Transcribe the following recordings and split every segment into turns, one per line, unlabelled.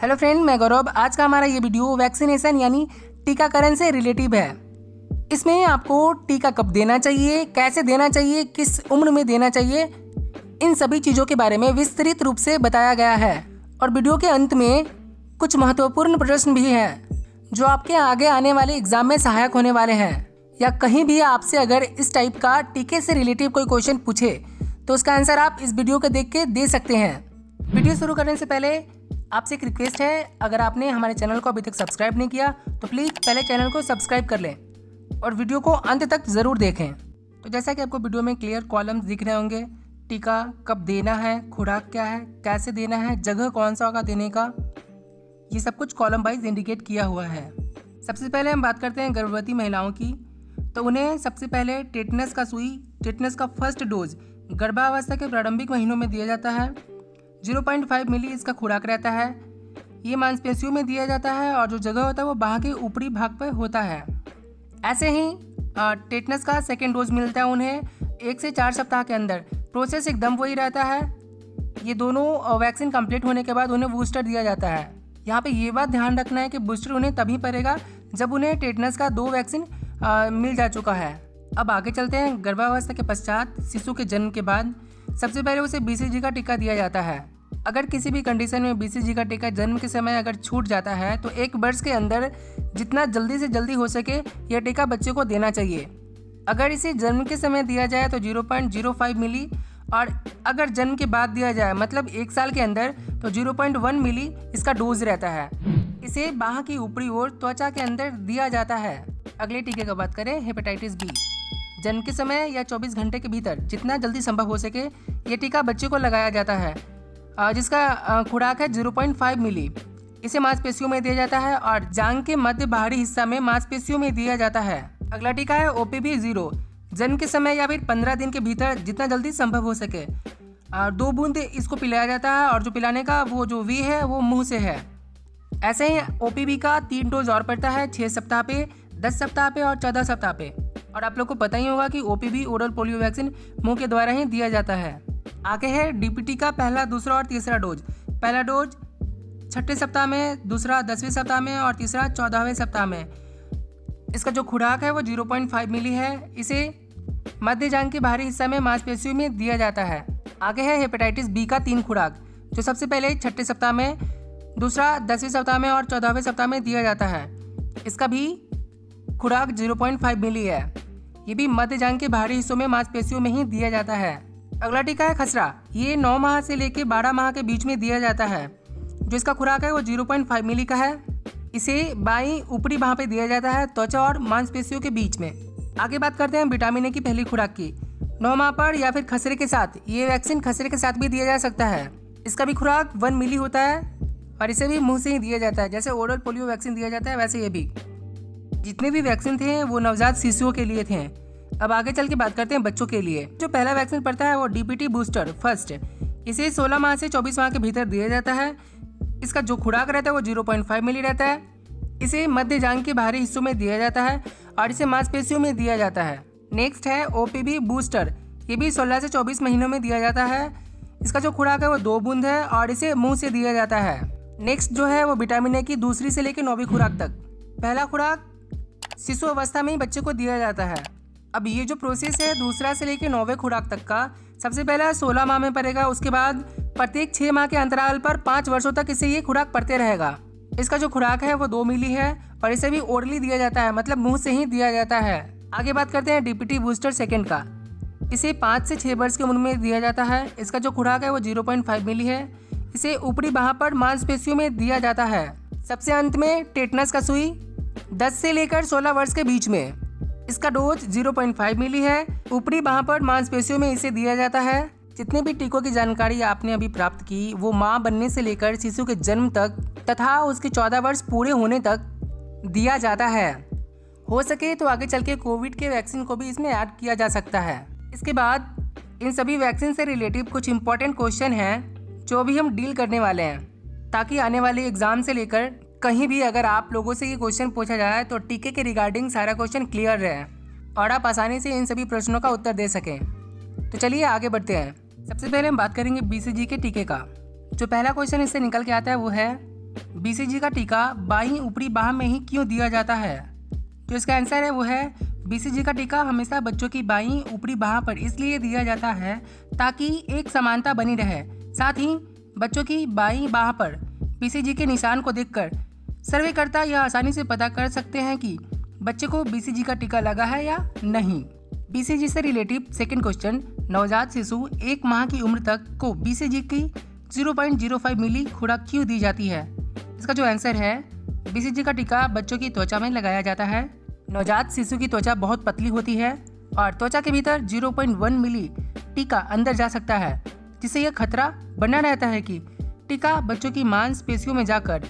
Hello friend, मैं गौरव। आज का हमारा ये वीडियो वैक्सीनेशन यानी टीकाकरण से रिलेटिव है। इसमें आपको टीका कब देना चाहिए, कैसे देना चाहिए, किस उम्र में देना चाहिए, इन सभी चीज़ों के बारे में विस्तृत रूप से बताया गया है। और वीडियो के अंत में कुछ महत्वपूर्ण प्रश्न भी हैं जो आपके आगे आने वाले एग्जाम में सहायक होने वाले हैं। या कहीं भी आपसे अगर इस टाइप का टीके से रिलेटिव कोई क्वेश्चन पूछे तो उसका आंसर आप इस वीडियो को देख के दे सकते हैं। वीडियो शुरू करने से पहले आपसे एक रिक्वेस्ट है, अगर आपने हमारे चैनल को अभी तक सब्सक्राइब नहीं किया तो प्लीज़ पहले चैनल को सब्सक्राइब कर लें और वीडियो को अंत तक ज़रूर देखें। तो जैसा कि आपको वीडियो में क्लियर कॉलम्स दिख रहे होंगे, टीका कब देना है, खुराक क्या है, कैसे देना है, जगह कौन सा होगा देने का, ये सब कुछ कॉलम वाइज इंडिकेट किया हुआ है। सबसे पहले हम बात करते हैं गर्भवती महिलाओं की। तो उन्हें सबसे पहले टेटनस का सुई, टेटनस का फर्स्ट डोज गर्भावस्था के प्रारंभिक महीनों में दिया जाता है। 0.5 मिली इसका खुराक रहता है। ये मांसपेशियों में दिया जाता है और जो जगह होता है वो बाह के ऊपरी भाग पर होता है। ऐसे ही टेटनस का सेकेंड डोज मिलता है उन्हें 1 से 4 सप्ताह के अंदर। प्रोसेस एकदम वही रहता है। ये दोनों वैक्सीन कंप्लीट होने के बाद उन्हें बूस्टर दिया जाता है। यहाँ पे ये बात ध्यान रखना है कि बूस्टर उन्हें तभी पड़ेगा जब उन्हें टेटनस का 2 वैक्सीन मिल जा चुका है। अब आगे चलते हैं। गर्भावस्था के पश्चात शिशु के जन्म के बाद सबसे पहले उसे BCG का टीका दिया जाता है। अगर किसी भी कंडीशन में BCG का टीका जन्म के समय अगर छूट जाता है तो 1 वर्ष के अंदर जितना जल्दी से जल्दी हो सके यह टीका बच्चे को देना चाहिए। अगर इसे जन्म के समय दिया जाए तो 0.05 मिली और अगर जन्म के बाद दिया जाए मतलब 1 साल के अंदर तो 0.1 मिली इसका डोज रहता है। इसे बाह की ऊपरी ओर त्वचा के अंदर दिया जाता है। अगले टीके की बात करें, हेपेटाइटिस बी। जन्म के समय या 24 घंटे के भीतर जितना जल्दी संभव हो सके ये टीका बच्चे को लगाया जाता है, जिसका खुराक है 0.5 मिली। इसे मांसपेशियों में दिया जाता है और जांघ के मध्य बाहरी हिस्सा में मांसपेशियों में दिया जाता है। अगला टीका है OPV 0। जन्म के समय या फिर 15 दिन के भीतर जितना जल्दी संभव हो सके 2 बूंद इसको पिलाया जाता है और जो पिलाने का वो जो वी है वो मुंह से है। ऐसे ही OPV का 3 डोज और पड़ता है 6 सप्ताह पे, 10 सप्ताह पे और 14 सप्ताह पे। और आप लोग को पता ही होगा कि OPV ओरल पोलियो वैक्सीन मुंह के द्वारा ही दिया जाता है। आगे है DPT का पहला, दूसरा और तीसरा डोज। पहला डोज 6ठे सप्ताह में, दूसरा 10वें सप्ताह में और तीसरा 14वें सप्ताह में। इसका जो खुराक है वो 0.5 मिली है। इसे मध्य जांघ के बाहरी हिस्सा में मांसपेशियों में दिया जाता है। आगे है हेपेटाइटिस बी का 3 खुराक, जो सबसे पहले 6ठे सप्ताह में, दूसरा 10वें सप्ताह में और 14वें सप्ताह में दिया जाता है। इसका भी खुराक 0.5 मिली है। ये भी मध्य जांघ के बाहरी हिस्सों में मांसपेशियों में ही दिया जाता है। अगला टीका है खसरा। ये 9 माह से लेकर 12 माह के बीच में दिया जाता है। जो इसका खुराक है वो 0.5 मिली का है। इसे बाईं ऊपरी बाह पे दिया जाता है, त्वचा और मांसपेशियों के बीच में। आगे बात करते हैं विटामिन ए की पहली खुराक की। 9 माह पर या फिर खसरे के साथ, ये वैक्सीन खसरे के साथ भी दिया जा सकता है। इसका भी खुराक 1 मिली होता है और इसे भी मुंह से ही दिया जाता है। जैसे ओरल पोलियो वैक्सीन दिया जाता है वैसे ये भी। जितने भी वैक्सीन थे वो नवजात शिशुओं के लिए थे। अब आगे चल के बात करते हैं बच्चों के लिए। जो पहला वैक्सीन पड़ता है वो DPT बूस्टर फर्स्ट। इसे 16 माह से 24 माह के भीतर दिया जाता है। इसका जो खुराक रहता है वो 0.5 मिली रहता है। इसे मध्य जांघ के बाहरी हिस्सों में दिया जाता है और इसे मांसपेशियों में दिया जाता है। नेक्स्ट है OPV बूस्टर। ये भी 16 से 24 महीनों में दिया जाता है। इसका जो खुराक है वो 2 बूंद है और इसे मुंह से दिया जाता है। नेक्स्ट जो है वो विटामिन ए की दूसरी से लेकर 9वीं खुराक तक। पहला खुराक शिशु अवस्था में ही बच्चे को दिया जाता है। अब ये जो प्रोसेस है दूसरा से लेकर 9वें खुराक तक का, सबसे पहला 16 माह में पड़ेगा। उसके बाद प्रत्येक 6 माह के अंतराल पर 5 वर्षों तक इसे ये खुराक पड़ते रहेगा। इसका जो खुराक है वो 2 मिली है और इसे भी ओरली दिया जाता है, मतलब मुंह से ही दिया जाता है। आगे बात करते हैं DPT बूस्टर सेकेंड का। इसे 5 से 6 वर्ष की उम्र में दिया जाता है। इसका जो खुराक है वो 0.5 मिली है। इसे ऊपरी बाह पर मांसपेशियों में दिया जाता है। सबसे अंत में टेटनस का सुई 10 से लेकर 16 वर्ष के बीच में। इसका डोज 0.5 मिली है। ऊपरी बाह पर मांसपेशियों में इसे दिया जाता है। जितने भी टीकों की जानकारी आपने अभी प्राप्त की वो मां बनने से लेकर शिशु के जन्म तक तथा उसके 14 वर्ष पूरे होने तक दिया जाता है। हो सके तो आगे चल के कोविड के वैक्सीन को भी इसमें ऐड किया जा सकता है। इसके बाद इन सभी वैक्सीन से रिलेटिव कुछ इंपॉर्टेंट क्वेश्चन हैं जो भी हम डील करने वाले हैं, ताकि आने वाले एग्जाम से लेकर कहीं भी अगर आप लोगों से ये क्वेश्चन पूछा जाए तो टीके के रिगार्डिंग सारा क्वेश्चन क्लियर रहे और आप आसानी से इन सभी प्रश्नों का उत्तर दे सकें। तो चलिए आगे बढ़ते हैं। सबसे पहले हम बात करेंगे BCG के टीके का। जो पहला क्वेश्चन इससे निकल के आता है वो है बीसीजी का टीका बाईं ऊपरी बाह में ही क्यों दिया जाता है? जो इसका आंसर है वो है बीसीजी का टीका हमेशा बच्चों की बाईं ऊपरी बाह पर इसलिए दिया जाता है ताकि एक समानता बनी रहे। साथ ही बच्चों की बाईं बाह पर बीसीजी के निशान को देखकर सर्वेकर्ता यह आसानी से पता कर सकते हैं कि बच्चे को बीसीजी का टीका लगा है या नहीं। बीसीजी से रिलेटिव सेकंड क्वेश्चन, नवजात शिशु 1 माह की उम्र तक को बीसीजी की 0.05 मिली खुराक क्यों दी जाती है? इसका जो आंसर है बीसीजी का टीका बच्चों की त्वचा में लगाया जाता है। नवजात शिशु की त्वचा बहुत पतली होती है और त्वचा के भीतर 0.1 मिली टीका अंदर जा सकता है, जिससे यह खतरा बना रहता है कि टीका बच्चों की मांसपेशियों में जाकर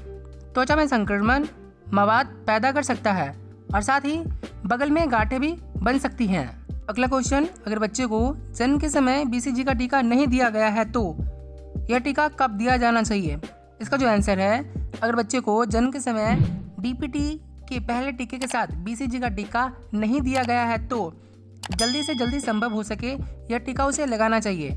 त्वचा में संक्रमण मवाद पैदा कर सकता है और साथ ही बगल में गांठें भी बन सकती हैं। अगला क्वेश्चन, अगर बच्चे को जन्म के समय बीसीजी का टीका नहीं दिया गया है तो यह टीका कब दिया जाना चाहिए? इसका जो आंसर है अगर बच्चे को जन्म के समय डीपीटी के पहले टीके के साथ बीसीजी का टीका नहीं दिया गया है तो जल्दी से जल्दी संभव हो सके यह टीका उसे लगाना चाहिए।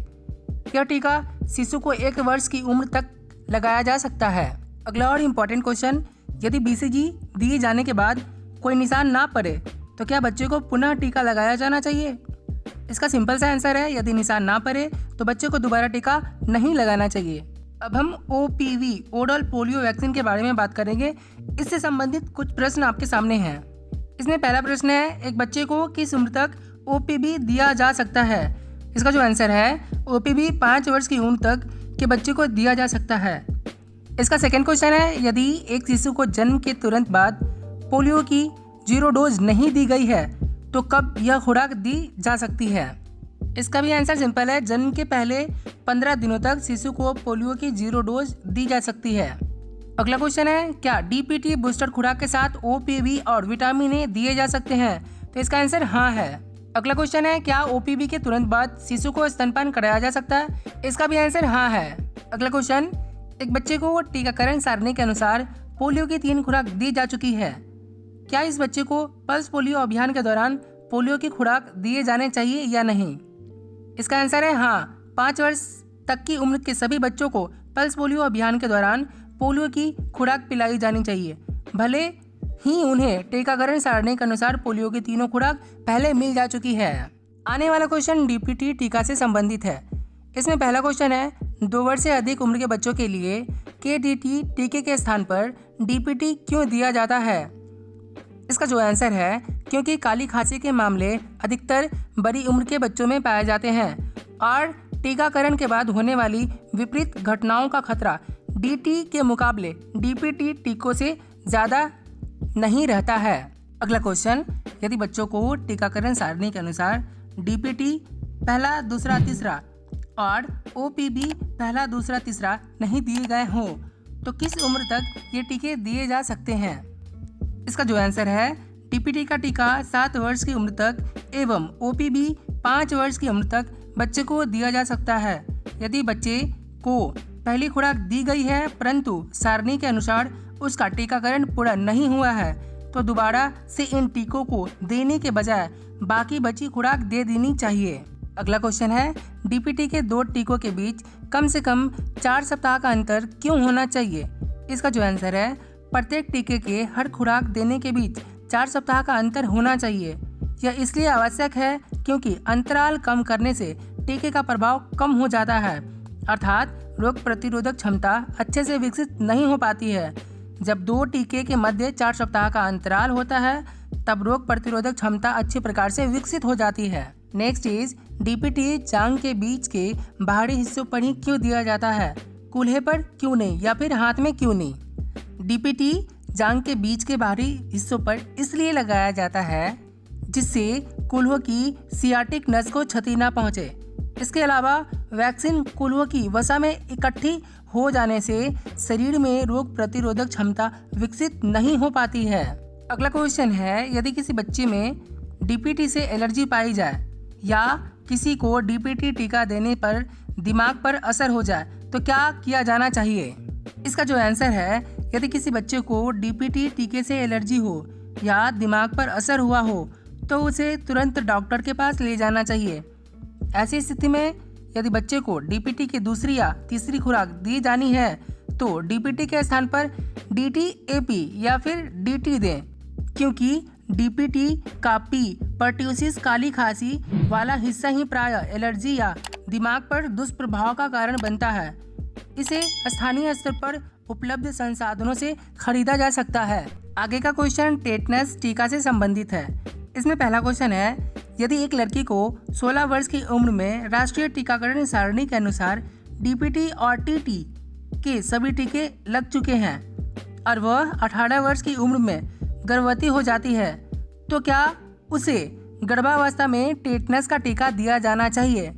यह टीका शिशु को 1 वर्ष की उम्र तक लगाया जा सकता है। अगला और इम्पॉर्टेंट क्वेश्चन, यदि बीसीजी दिए जाने के बाद कोई निशान ना पड़े तो क्या बच्चे को पुनः टीका लगाया जाना चाहिए? इसका सिंपल सा आंसर है यदि निशान ना पड़े तो बच्चे को दोबारा टीका नहीं लगाना चाहिए। अब हम ओपीवी ओरल पोलियो वैक्सीन के बारे में बात करेंगे। इससे संबंधित कुछ प्रश्न आपके सामने हैं। इसमें पहला प्रश्न है, एक बच्चे को किस उम्र तक ओपीवी दिया जा सकता है? इसका जो आंसर है ओपीवी 5 वर्ष की उम्र तक के बच्चे को दिया जा सकता है। इसका सेकंड क्वेश्चन है, यदि एक शिशु को जन्म के तुरंत बाद पोलियो की 0 डोज नहीं दी गई है तो कब यह खुराक दी जा सकती है? इसका भी आंसर सिंपल है, जन्म के पहले 15 दिनों तक शिशु को पोलियो की 0 डोज दी जा सकती है। अगला क्वेश्चन है, क्या डीपीटी बूस्टर खुराक के साथ ओपीवी और विटामिन ए दिए जा सकते हैं? तो इसका आंसर हाँ है। अगला क्वेश्चन है, क्या ओपीवी के तुरंत बाद शिशु को स्तनपान कराया जा सकता है? इसका भी आंसर हाँ है। अगला क्वेश्चन, एक बच्चे को टीकाकरण सारणी के अनुसार पोलियो की 3 खुराक दी जा चुकी है। क्या इस बच्चे को पल्स पोलियो अभियान के दौरान पोलियो की खुराक दिए जाने चाहिए या नहीं? इसका आंसर है हाँ। 5 वर्ष तक की उम्र के सभी बच्चों को पल्स पोलियो अभियान के दौरान पोलियो की खुराक पिलाई जानी चाहिए, भले ही उन्हें टीकाकरण सारणी के अनुसार पोलियो की 3 खुराक पहले मिल जा चुकी है। आने वाला क्वेश्चन डीपीटी टीका से संबंधित है। इसमें पहला क्वेश्चन है, 2 वर्ष से अधिक उम्र के बच्चों के लिए केडीटी टीके के स्थान पर डीपीटी क्यों दिया जाता है? इसका जो आंसर है क्योंकि काली खांसी के मामले अधिकतर बड़ी उम्र के बच्चों में पाए जाते हैं और टीकाकरण के बाद होने वाली विपरीत घटनाओं का खतरा डीटी के मुकाबले डीपीटी टीकों से ज़्यादा नहीं रहता है। अगला क्वेश्चन, यदि बच्चों को टीकाकरण सारणी के अनुसार डीपीटी पहला, दूसरा, तीसरा और ओपीवी पहला, दूसरा, तीसरा नहीं दिए गए हों तो किस उम्र तक ये टीके दिए जा सकते हैं? इसका जो आंसर है डीपीटी का टीका 7 वर्ष की उम्र तक एवं ओपीवी 5 वर्ष की उम्र तक बच्चे को दिया जा सकता है। यदि बच्चे को पहली खुराक दी गई है परंतु सारणी के अनुसार उसका टीकाकरण पूरा नहीं हुआ है तो दोबारा से इन टीकों को देने के बजाय बाकी बची खुराक दे देनी चाहिए। अगला क्वेश्चन है, डीपीटी के 2 टीकों के बीच कम से कम 4 सप्ताह का अंतर क्यों होना चाहिए? इसका जो आंसर है प्रत्येक टीके के हर खुराक देने के बीच 4 सप्ताह का अंतर होना चाहिए। यह इसलिए आवश्यक है क्योंकि अंतराल कम करने से टीके का प्रभाव कम हो जाता है, अर्थात रोग प्रतिरोधक क्षमता अच्छे से विकसित नहीं हो पाती है। जब 2 टीके के मध्य 4 सप्ताह का अंतराल होता है तब रोग प्रतिरोधक क्षमता अच्छी प्रकार से विकसित हो जाती है। नेक्स्ट इज, डीपीटी जांघ के बीच के बाहरी हिस्सों पर ही क्यों दिया जाता है, कूल्हे पर क्यों नहीं या फिर हाथ में क्यों नहीं? डीपीटी जांघ के बीच के बाहरी हिस्सों पर इसलिए लगाया जाता है जिससे कूल्हों की सियाटिक नस को क्षति न पहुंचे। इसके अलावा वैक्सीन कूल्हों की वसा में इकट्ठी हो जाने से शरीर में रोग प्रतिरोधक क्षमता विकसित नहीं हो पाती है। अगला क्वेश्चन है, यदि किसी बच्चे में डीपीटी से एलर्जी पाई जाए या किसी को डीपीटी टीका देने पर दिमाग पर असर हो जाए तो क्या किया जाना चाहिए? इसका जो आंसर है, यदि किसी बच्चे को डीपीटी टीके से एलर्जी हो या दिमाग पर असर हुआ हो तो उसे तुरंत डॉक्टर के पास ले जाना चाहिए। ऐसी स्थिति में यदि बच्चे को डीपीटी की 2री या तीसरी खुराक दी जानी है तो डीपीटी के स्थान पर डीटीएपी या फिर डीटी दें, क्योंकि डीपीटी का पी पर्ट्यूसिस काली खांसी वाला हिस्सा ही प्रायः एलर्जी या दिमाग पर दुष्प्रभाव का कारण बनता है। इसे स्थानीय स्तर पर उपलब्ध संसाधनों से खरीदा जा सकता है। आगे का क्वेश्चन टेटनस टीका से संबंधित है। इसमें पहला क्वेश्चन है, यदि एक लड़की को 16 वर्ष की उम्र में राष्ट्रीय टीकाकरण सारणी के अनुसार डीपीटी और टीटी के सभी टीके लग चुके हैं और वह 18 वर्ष की उम्र में गर्भवती हो जाती है, तो क्या उसे गर्भावस्था में टेटनस का टीका दिया जाना चाहिए?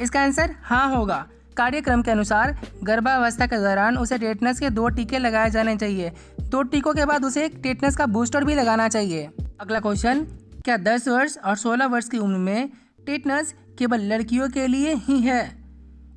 इसका आंसर हाँ होगा। कार्यक्रम के अनुसार गर्भावस्था के दौरान उसे टेटनस के 2 टीके लगाए जाने चाहिए। 2 टीकों के बाद उसे टेटनस का बूस्टर भी लगाना चाहिए। अगला क्वेश्चन, क्या 10 वर्ष और 16 वर्ष की उम्र में टेटनस केवल लड़कियों के लिए ही है?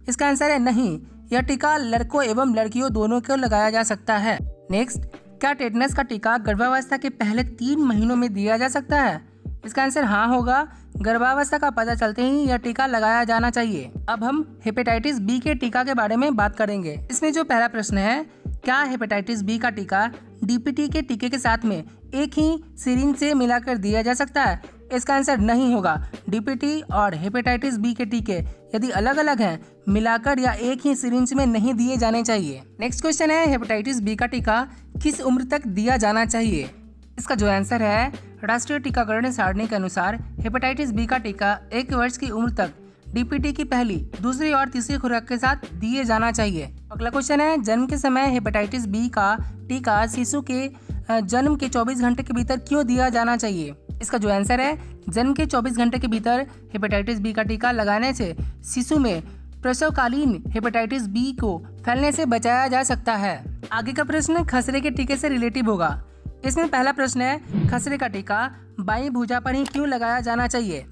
इसका आंसर है नहीं, यह टीका लड़कों एवं लड़कियों दोनों को लगाया जा सकता है। नेक्स्ट, क्या टेटनस का टीका गर्भावस्था के पहले 3 महीनों में दिया जा सकता है? इसका आंसर हाँ होगा। गर्भावस्था का पता चलते ही यह टीका लगाया जाना चाहिए। अब हम हेपेटाइटिस बी के टीका के बारे में बात करेंगे। इसमें जो पहला प्रश्न है, क्या हेपेटाइटिस बी का टीका डीपीटी के टीके के साथ में एक ही सिरिंज से मिलाकर दिया जा सकता है? इसका आंसर नहीं होगा। डीपीटी और हेपेटाइटिस बी के टीके यदि अलग अलग हैं, मिलाकर या एक ही सिरिंज में नहीं दिए जाने चाहिए। नेक्स्ट क्वेश्चन है, हेपेटाइटिस बी का टीका किस उम्र तक दिया जाना चाहिए? इसका जो आंसर है, राष्ट्रीय टीकाकरण सारणी के अनुसार हेपेटाइटिस बी का टीका 1 वर्ष की उम्र तक डीपीटी की पहली, दूसरी और तीसरी खुराक के साथ दिए जाना चाहिए। अगला क्वेश्चन है, जन्म के समय हेपेटाइटिस बी का टीका शिशु के जन्म के 24 घंटे के भीतर क्यों दिया जाना चाहिए? इसका जो आंसर है, जन्म के 24 घंटे के भीतर हेपेटाइटिस बी का टीका लगाने से शिशु में प्रसवकालीन हेपेटाइटिस बी को फैलने से बचाया जा सकता है। आगे का प्रश्न खसरे के टीके से रिलेटिव होगा। इसमें पहला प्रश्न है, खसरे का टीका बाईं भुजा पर ही क्यों लगाया जाना चाहिए?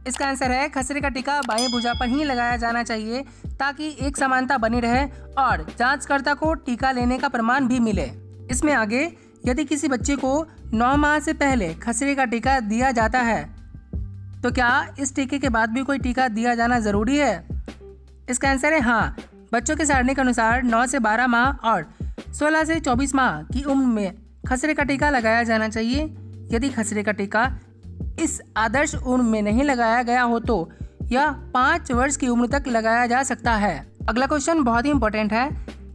इसका आंसर है, खसरे का टीका बाईं भुजा पर ही लगाया जाना चाहिए ताकि एक समानता बनी रहे और जांचकर्ता को टीका लेने का प्रमाण भी मिले। इसमें आगे, यदि किसी बच्चे को 9 माह से पहले खसरे का टीका दिया जाता है, तो क्या इस टीके के बाद भी कोई टीका दिया जाना जरूरी है? इसका आंसर है हाँ। बच्चों के सारणी के अनुसार 9 से 12 माह और 16 से 24 माह की उम्र में खसरे का टीका लगाया जाना चाहिए। यदि खसरे का टीका इस आदर्श उम्र में नहीं लगाया गया हो तो यह 5 वर्ष की उम्र तक लगाया जा सकता है। अगला क्वेश्चन बहुत ही इंपॉर्टेंट है,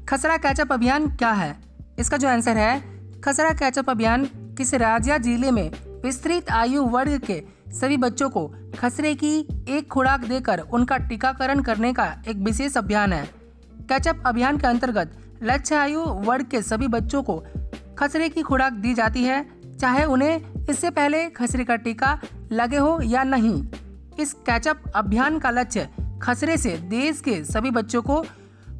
खसरा कैचअप अभियान क्या है? इसका जो आंसर है, खसरा कैचअप अभियान किस राज्य या जिले में विस्तृत आयु वर्ग के सभी बच्चों को खसरे की एक खुराक देकर उनका टीकाकरण करने का एक विशेष अभियान है। कैचअप अभियान के अंतर्गत लक्ष्य आयु वर्ग के सभी बच्चों को खसरे की खुराक दी जाती है, चाहे उन्हें इससे पहले खसरे का टीका लगे हो या नहीं। इस कैचअप अभियान का लक्ष्य खसरे से देश के सभी बच्चों को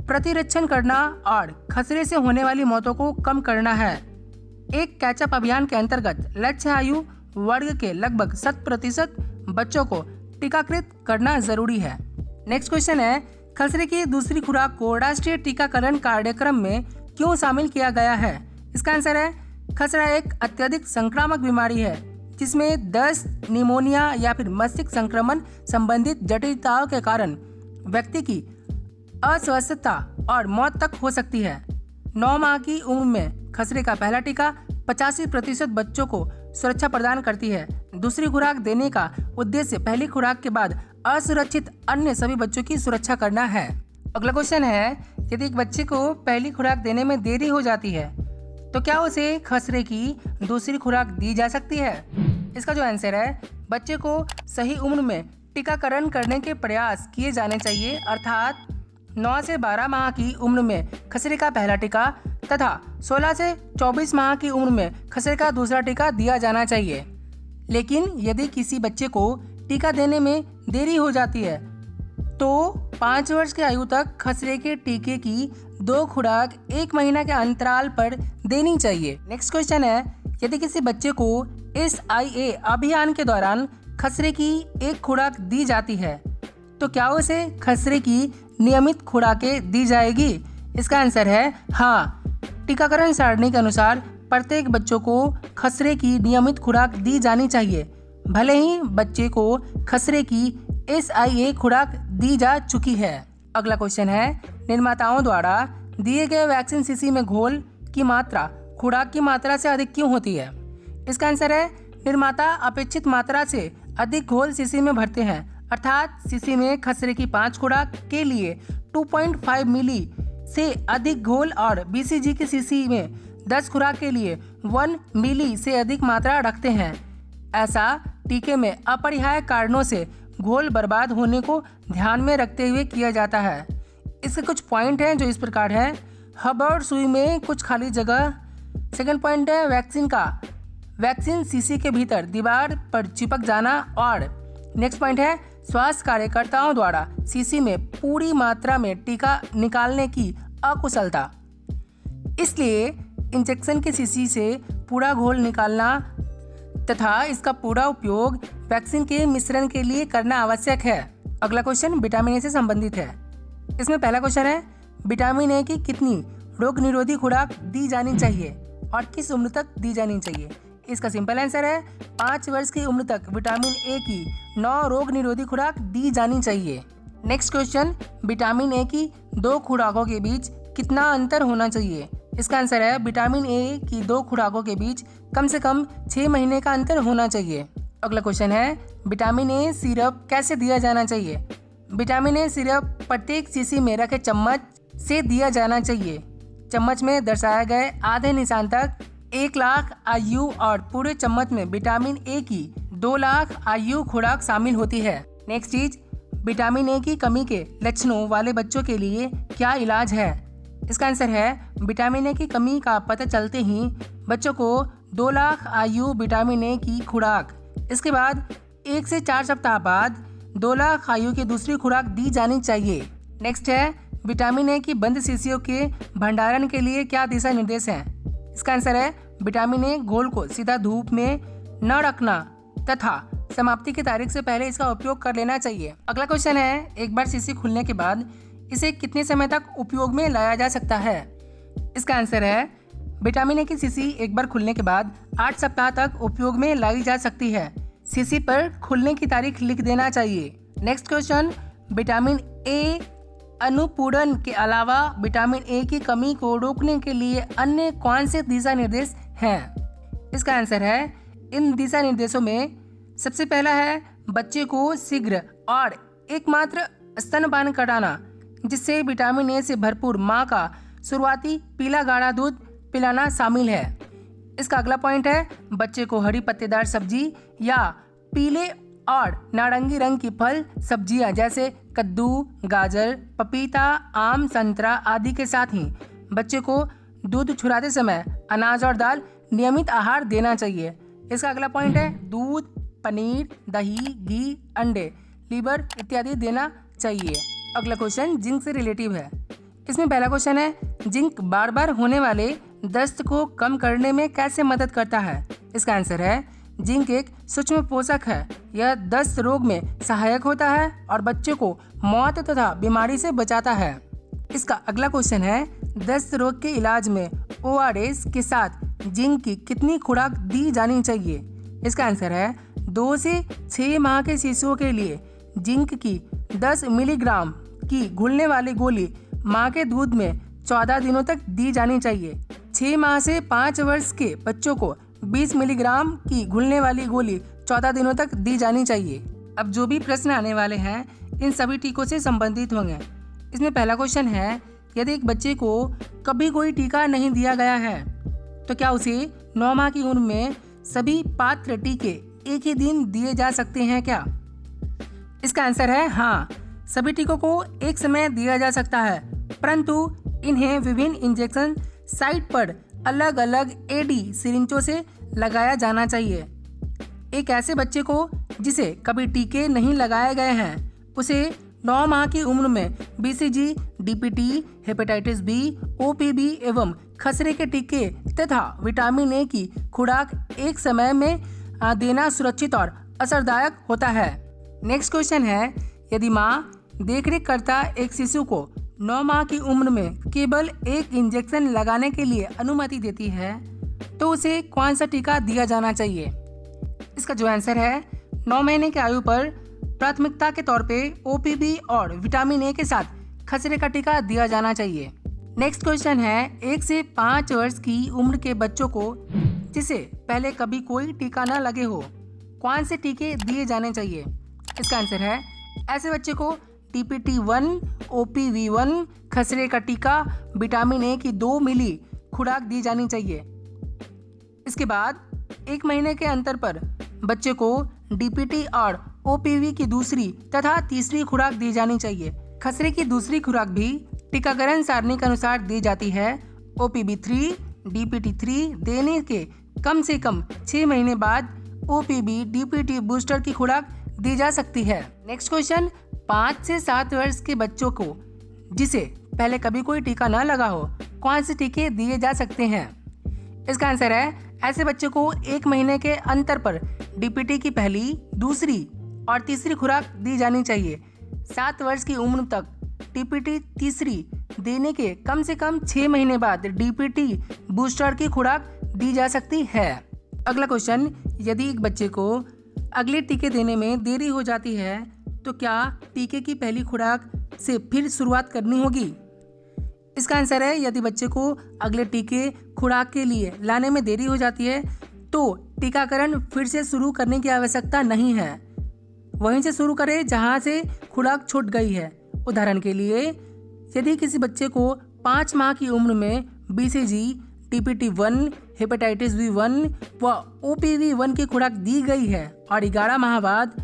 प्रतिरक्षण करना और खसरे से होने वाली मौतों को कम करना है। एक कैचअप अभियान के अंतर्गत लक्ष्य आयु वर्ग के लगभग 100% बच्चों को टीकाकृत करना जरूरी है। नेक्स्ट क्वेश्चन है, खसरे की दूसरी खुराक को राष्ट्रीय टीकाकरण कार्यक्रम में क्यों शामिल किया गया है? इसका आंसर है, खसरा एक अत्यधिक संक्रामक बीमारी है जिसमें दस्त, निमोनिया या फिर मस्तिष्क संक्रमण संबंधित जटिलताओं के कारण व्यक्ति की अस्वस्थता और मौत तक हो सकती है। 9 माह की उम्र में खसरे का पहला टीका 85% बच्चों को सुरक्षा प्रदान करती है। दूसरी खुराक देने का उद्देश्य पहली खुराक के बाद असुरक्षित अन्य सभी बच्चों की सुरक्षा करना है। अगला क्वेश्चन है, यदि एक बच्चे को पहली खुराक देने में देरी हो जाती है तो क्या उसे खसरे की दूसरी खुराक दी जा सकती है? इसका जो आंसर है, बच्चे को सही उम्र में टीकाकरण करने के प्रयास किए जाने चाहिए, अर्थात 9 से 12 माह की उम्र में खसरे का पहला टीका तथा 16 से 24 माह की उम्र में खसरे का दूसरा टीका दिया जाना चाहिए। लेकिन यदि किसी बच्चे को टीका देने में देरी हो जाती है तो 5 वर्ष की आयु तक खसरे के टीके की 2 खुराक 1 महीना के अंतराल पर देनी चाहिए। नेक्स्ट क्वेश्चन है, यदि किसी बच्चे को SIA अभियान के दौरान खसरे की एक खुराक दी जाती है तो क्या उसे खसरे की नियमित खुराकें दी जाएगी? इसका आंसर है हाँ। टीकाकरण सारणी के अनुसार प्रत्येक बच्चों को खसरे की नियमित खुराक दी जानी चाहिए, भले ही बच्चे को खसरे की SIA खुराक दी जा चुकी है। अगला क्वेश्चन है, निर्माताओं द्वारा दिए गए वैक्सीन सीसी में घोल की मात्रा खुराक की मात्रा से अधिक क्यों होती है? इसका आंसर है निर्माता अपेक्षित मात्रा से अधिक घोल सीसी में भरते हैं, अर्थात सीसी में खसरे की 5 खुराक के लिए 2.5 मिली से अधिक घोल और बीसीजी की सीसी में 10 खुराक के लिए 1 मिली से अधिक मात्रा रखते हैं। ऐसा टीके में अपरिहार्य कारणों से घोल बर्बाद होने को ध्यान में रखते हुए किया जाता है। इसके कुछ पॉइंट हैं जो इस प्रकार है। हब और सुई में कुछ खाली जगह। सेकंड पॉइंट है वैक्सीन सीसी के भीतर दीवार पर चिपक जाना। और नेक्स्ट पॉइंट है स्वास्थ्य कार्यकर्ताओं द्वारा सीसी में पूरी मात्रा में टीका निकालने की अकुशलता। इसलिए इंजेक्शन की सीसी से पूरा घोल निकालना तथा इसका पूरा उपयोग वैक्सीन के मिश्रण के लिए करना आवश्यक है। अगला क्वेश्चन विटामिन ए से संबंधित है। इसमें पहला क्वेश्चन है विटामिन ए की कितनी रोग निरोधी खुराक दी जानी चाहिए और किस उम्र तक दी जानी चाहिए? इसका सिंपल आंसर है 5 वर्ष की उम्र तक विटामिन ए की 9 रोग निरोधी खुराक दी जानी चाहिए। नेक्स्ट क्वेश्चन विटामिन ए की 2 खुराकों के बीच कितना अंतर होना चाहिए? इसका आंसर है विटामिन ए की 2 खुराकों के बीच कम से कम 6 महीने का अंतर होना चाहिए। अगला क्वेश्चन है विटामिन ए सिरप कैसे दिया जाना चाहिए? विटामिन ए सिरप प्रत्येक सीसी में रखे चम्मच से दिया जाना चाहिए। चम्मच में दर्शाए गए आधे निशान तक 1 लाख आयु और पूरे चम्मच में विटामिन ए की 2 लाख आयु खुराक शामिल होती है। नेक्स्ट चीज विटामिन ए की कमी के लक्षणों वाले बच्चों के लिए क्या इलाज है? इसका आंसर है विटामिन ए की कमी का पता चलते ही बच्चों को 2 लाख आयु विटामिन ए की खुराक, इसके बाद 1 से 4 सप्ताह बाद 2 लाख आयु की दूसरी खुराक दी जानी चाहिए। नेक्स्ट है विटामिन ए की बंद शीशियों के भंडारण के लिए क्या दिशा निर्देश हैं? इसका आंसर है विटामिन ए घोल को सीधा धूप में न रखना तथा समाप्ति की तारीख से पहले इसका उपयोग कर लेना चाहिए। अगला क्वेश्चन है एक बार शीशी खुलने के बाद इसे कितने समय तक उपयोग में लाया जा सकता है? इसका आंसर है विटामिन ए की शीशी एक बार खुलने के बाद 8 सप्ताह तक उपयोग में लाई जा सकती है। शीशी पर खुलने की तारीख लिख देना चाहिए। नेक्स्ट क्वेश्चन विटामिन ए अनुपूरण के अलावा विटामिन ए की कमी को रोकने के लिए अन्य कौन से दिशा निर्देश हैं? इसका आंसर है इन दिशा निर्देशों में सबसे पहला है बच्चे को शीघ्र और एकमात्र स्तनपान कराना, जिससे विटामिन ए से भरपूर माँ का शुरुआती पीला गाढ़ा दूध पिलाना शामिल है। इसका अगला पॉइंट है बच्चे को हरी पत्तेदार सब्जी या पीले और नारंगी रंग की फल सब्जियां जैसे कद्दू, गाजर, पपीता, आम, संतरा आदि के साथ ही बच्चे को दूध छुड़ाते समय अनाज और दाल नियमित आहार देना चाहिए। इसका अगला पॉइंट है दूध, पनीर, दही, घी, अंडे, लीवर इत्यादि देना चाहिए। अगला क्वेश्चन जिंक से रिलेटिव है। इसमें पहला क्वेश्चन है जिंक बार बार होने वाले दस्त को कम करने में कैसे मदद करता है? इसका आंसर है जिंक एक सूक्ष्म पोषक है। यह दस्त रोग में सहायक होता है और बच्चे को मौत तथा बीमारी से बचाता है। इसका अगला क्वेश्चन है दस्त रोग के इलाज में ORS के साथ जिंक की कितनी खुराक दी जानी चाहिए? इसका आंसर है 2 से 6 माह के शिशुओं के लिए जिंक की 10 मिलीग्राम की घुलने वाली गोली माँ के दूध में 14 दिनों तक दी जानी चाहिए। 6 माह से 5 वर्ष के बच्चों को 20 मिलीग्राम की घुलने वाली गोली 14 दिनों तक दी जानी चाहिए। अब जो भी प्रश्न आने वाले हैं इन सभी टीकों से संबंधित होंगे। इसमें पहला क्वेश्चन है यदि एक बच्चे को कभी कोई टीका नहीं दिया गया है तो क्या उसे 9 माह की उम्र में सभी पात्र टीके एक ही दिन दिए जा सकते हैं क्या? इसका आंसर है हाँ, सभी टीकों को एक समय दिया जा सकता है, परंतु इन्हें विभिन्न इंजेक्शन साइट पर अलग अलग AD सिरिंजों से लगाया जाना चाहिए। एक ऐसे बच्चे को जिसे कभी टीके नहीं लगाए गए हैं उसे 9 माह की उम्र में BCG, DPT, hepatitis B, OPV एवं खसरे के टीके तथा विटामिन ए की खुराक एक समय में देना सुरक्षित और असरदायक होता है। नेक्स्ट क्वेश्चन है यदि माँ देखरेख करता एक शिशु को 9 माह की उम्र में केवल एक इंजेक्शन लगाने के लिए अनुमति देती है तो उसे कौन सा टीका दिया जाना चाहिए? इसका जो आंसर है 9 महीने की आयु पर प्राथमिकता के तौर पे OPV और विटामिन ए के साथ खसरे का टीका दिया जाना चाहिए। नेक्स्ट क्वेश्चन है, 1 से 5 वर्ष की उम्र के बच्चों को जिसे पहले कभी कोई टीका न लगे हो, कौन से टीके दिए जाने चाहिए? इसका आंसर है, ऐसे बच्चे को DPT1, OPV1, खसरे का टीका, विटामिन ए की 2 मिली खुराक दी जानी चाहिए। इसके बाद 1 महीने के अंतर पर बच्चे को DPT और OPV की दूसरी तथा तीसरी खुराक दी जानी चाहिए। खसरे की दूसरी खुराक भी टीकाकरण सारणी के अनुसार दी जाती है। OPV3, DPT3 देने के कम से कम 6 महीने बाद OPV DPT बूस्टर की खुराक दी जा सकती है। नेक्स्ट क्वेश्चन, 5 से 7 वर्ष के बच्चों को जिसे पहले कभी कोई टीका न लगा हो, कौन से टीके दिए जा सकते हैं? इसका आंसर है, ऐसे बच्चे को 1 महीने के अंतर पर DPT की पहली, दूसरी और तीसरी खुराक दी जानी चाहिए। 7 वर्ष की उम्र तक DPT तीसरी देने के कम से कम 6 महीने बाद DPT बूस्टर की खुराक दी जा सकती है। अगला क्वेश्चन, यदि एक बच्चे को अगले टीके देने में देरी हो जाती है तो क्या टीके की पहली खुराक से फिर शुरुआत करनी होगी? इसका आंसर है, यदि बच्चे को अगले टीके खुराक के लिए लाने में देरी हो जाती है तो टीकाकरण फिर से शुरू करने की आवश्यकता नहीं है। वहीं से शुरू करें जहां से खुराक छूट गई है। उदाहरण के लिए, यदि किसी बच्चे को 5 माह की उम्र में BCG, DPT1, हेपेटाइटिस B1 व OPV1 की खुराक दी गई है और 11 माह बाद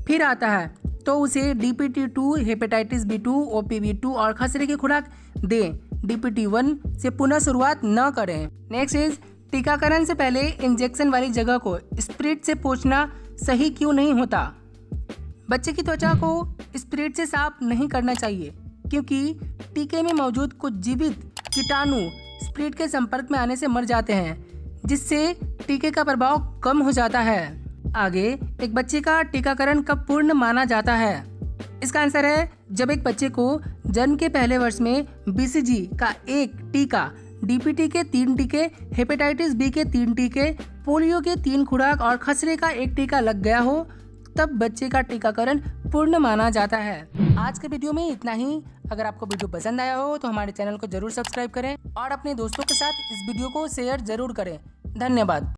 फिर आता है तो उसे DPT2, हेपेटाइटिस B2, OPV2 और खसरे की खुराक दें। DPT1 से पुनः शुरुआत न करें। नेक्स्ट इज, टीकाकरण से पहले इंजेक्शन वाली जगह को स्प्रिट से पोंछना सही क्यों नहीं होता? बच्चे की त्वचा को स्प्रिट से साफ नहीं करना चाहिए क्योंकि टीके में मौजूद कुछ जीवित कीटाणु स्प्रिट के संपर्क में आने से मर जाते हैं, जिससे टीके का प्रभाव कम हो जाता है। आगे, एक बच्चे का टीकाकरण कब पूर्ण माना जाता है? इसका आंसर है, जब एक बच्चे को जन्म के पहले वर्ष में BCG का 1 टीका, DPT के 3 टीके, हेपेटाइटिस B के 3 टीके, पोलियो के 3 खुराक और खसरे का 1 टीका लग गया हो, तब बच्चे का टीकाकरण पूर्ण माना जाता है। आज के वीडियो में इतना ही। अगर आपको वीडियो पसंद आया हो तो हमारे चैनल को जरूर सब्सक्राइब करें और अपने दोस्तों के साथ इस वीडियो को शेयर जरूर करें। धन्यवाद।